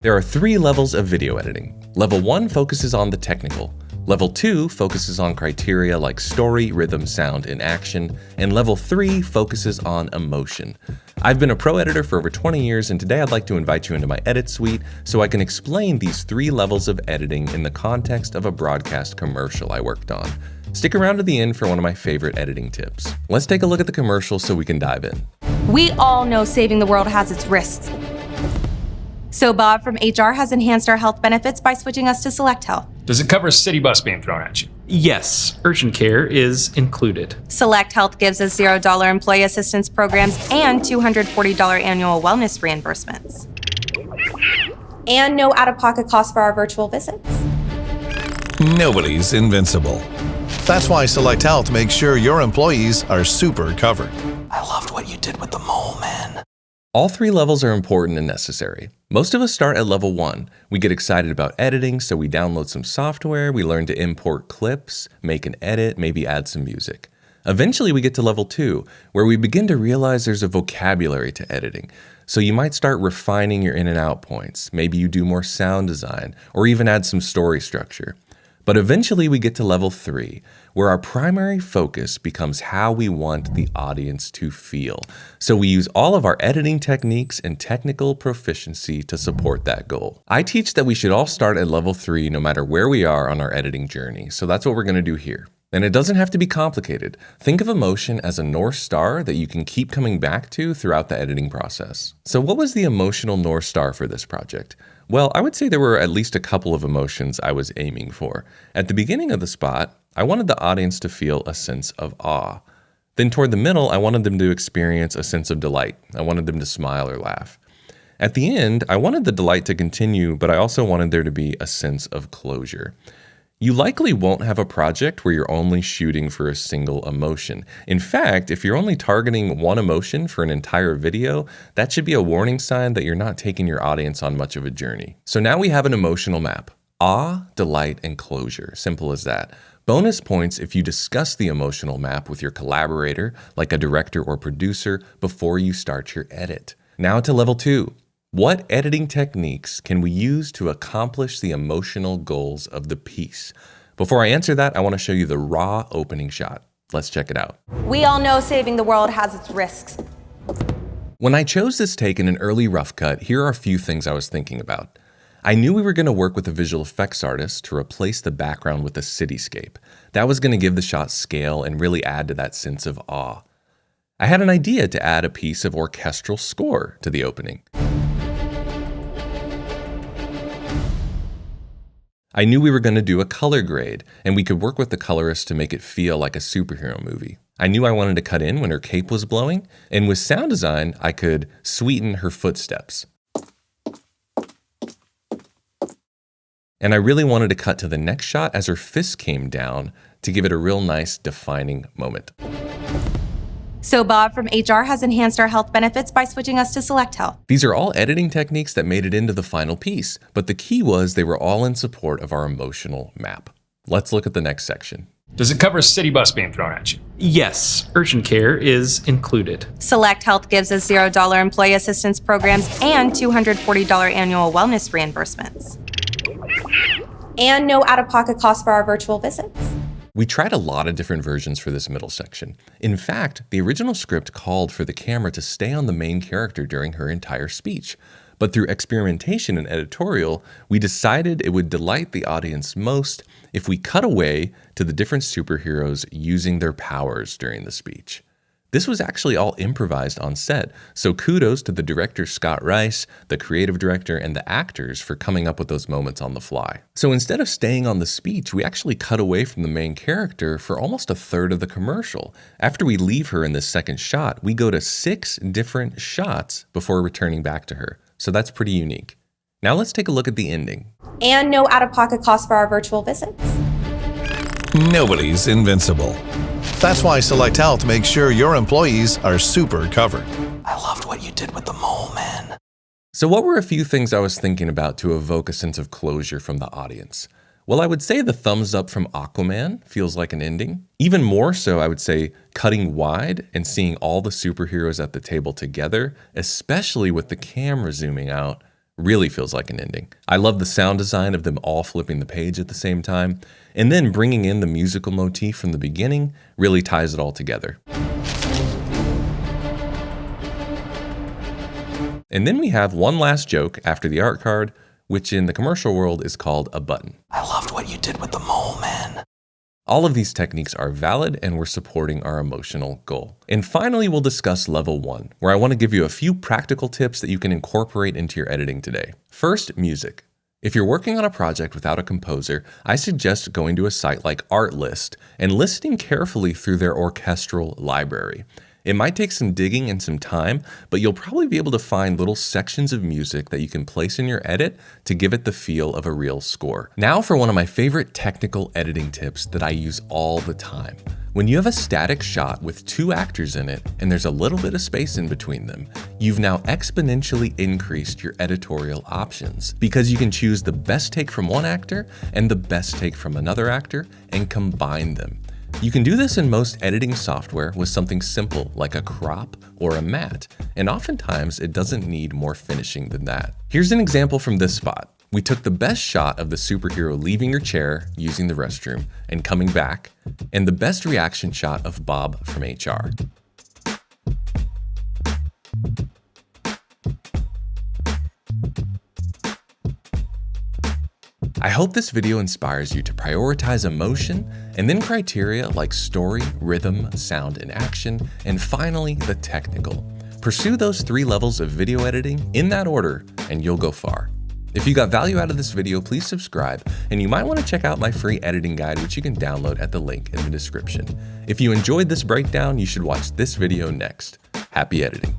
There are 3 levels of video editing. Level 1 focuses on the technical. Level 2 focuses on criteria like story, rhythm, sound, and action. And Level 3 focuses on emotion. I've been a pro editor for over 20 years, and today I'd like to invite you into my edit suite so I can explain these 3 levels of editing in the context of a broadcast commercial I worked on. Stick around to the end for one of my favorite editing tips. Let's take a look at the commercial so we can dive in. We all know saving the world has its risks. So Bob from HR has enhanced our health benefits by switching us to Select Health. Does it cover a city bus being thrown at you? Yes, urgent care is included. Select Health gives us $0 employee assistance programs and $240 annual wellness reimbursements. And no out-of-pocket costs for our virtual visits. Nobody's invincible. That's why Select Health makes sure your employees are super covered. I loved what you did with the mole, man. All 3 levels are important and necessary. Most of us start at level 1. We get excited about editing, so we download some software, we learn to import clips, make an edit, maybe add some music. Eventually we get to level 2, where we begin to realize there's a vocabulary to editing. So you might start refining your in and out points. Maybe you do more sound design, or even add some story structure. But eventually we get to level 3, where our primary focus becomes how we want the audience to feel. So we use all of our editing techniques and technical proficiency to support that goal. I teach that we should all start at level 3 no matter where we are on our editing journey. So that's what we're going to do here. And it doesn't have to be complicated. Think of emotion as a North Star that you can keep coming back to throughout the editing process. So what was the emotional North Star for this project? Well, I would say there were at least a couple of emotions I was aiming for. At the beginning of the spot, I wanted the audience to feel a sense of awe. Then toward the middle, I wanted them to experience a sense of delight. I wanted them to smile or laugh. At the end, I wanted the delight to continue, but I also wanted there to be a sense of closure. You likely won't have a project where you're only shooting for a single emotion. In fact, if you're only targeting one emotion for an entire video, that should be a warning sign that you're not taking your audience on much of a journey. So now we have an emotional map. Awe, delight, and closure. Simple as that. Bonus points if you discuss the emotional map with your collaborator, like a director or producer, before you start your edit. Now to level 2. What editing techniques can we use to accomplish the emotional goals of the piece? Before I answer that, I want to show you the raw opening shot. Let's check it out. We all know saving the world has its risks. When I chose this take in an early rough cut, here are a few things I was thinking about. I knew we were going to work with a visual effects artist to replace the background with a cityscape. That was going to give the shot scale and really add to that sense of awe. I had an idea to add a piece of orchestral score to the opening. I knew we were going to do a color grade, and we could work with the colorist to make it feel like a superhero movie. I knew I wanted to cut in when her cape was blowing, and with sound design, I could sweeten her footsteps. And I really wanted to cut to the next shot as her fist came down to give it a real nice defining moment. So Bob from HR has enhanced our health benefits by switching us to Select Health. These are all editing techniques that made it into the final piece, but the key was they were all in support of our emotional map. Let's look at the next section. Does it cover a city bus being thrown at you? Yes, urgent care is included. Select Health gives us $0 employee assistance programs and $240 annual wellness reimbursements. And no out-of-pocket costs for our virtual visits. We tried a lot of different versions for this middle section. In fact, the original script called for the camera to stay on the main character during her entire speech. But through experimentation and editorial, we decided it would delight the audience most if we cut away to the different superheroes using their powers during the speech. This was actually all improvised on set, so kudos to the director Scott Rice, the creative director, and the actors for coming up with those moments on the fly. So instead of staying on the speech, we actually cut away from the main character for almost a third of the commercial. After we leave her in this second shot, we go to 6 different shots before returning back to her. So that's pretty unique. Now let's take a look at the ending. And no out-of-pocket costs for our virtual visits. Nobody's invincible. That's why Select Health makes sure your employees are super covered. I loved what you did with the mole, man. So what were a few things I was thinking about to evoke a sense of closure from the audience? Well, I would say the thumbs up from Aquaman feels like an ending. Even more so, I would say cutting wide and seeing all the superheroes at the table together, especially with the camera zooming out, really feels like an ending. I love the sound design of them all flipping the page at the same time, and then bringing in the musical motif from the beginning really ties it all together. And then we have one last joke after the art card, which in the commercial world is called a button. I loved what you did with the mole man. All of these techniques are valid and we're supporting our emotional goal. And finally, we'll discuss level 1, where I want to give you a few practical tips that you can incorporate into your editing today. First, music. If you're working on a project without a composer, I suggest going to a site like Artlist and listening carefully through their orchestral library. It might take some digging and some time, but you'll probably be able to find little sections of music that you can place in your edit to give it the feel of a real score. Now for one of my favorite technical editing tips that I use all the time. When you have a static shot with 2 actors in it and there's a little bit of space in between them, you've now exponentially increased your editorial options because you can choose the best take from one actor and the best take from another actor and combine them. You can do this in most editing software with something simple like a crop or a matte, and oftentimes it doesn't need more finishing than that. Here's an example from this spot. We took the best shot of the superhero leaving her chair using the restroom and coming back, and the best reaction shot of Bob from HR. I hope this video inspires you to prioritize emotion and then criteria like story, rhythm, sound, and action, and finally the technical. Pursue those 3 levels of video editing in that order and you'll go far. If you got value out of this video, please subscribe, and you might want to check out my free editing guide, which you can download at the link in the description. If you enjoyed this breakdown, you should watch this video next. Happy editing.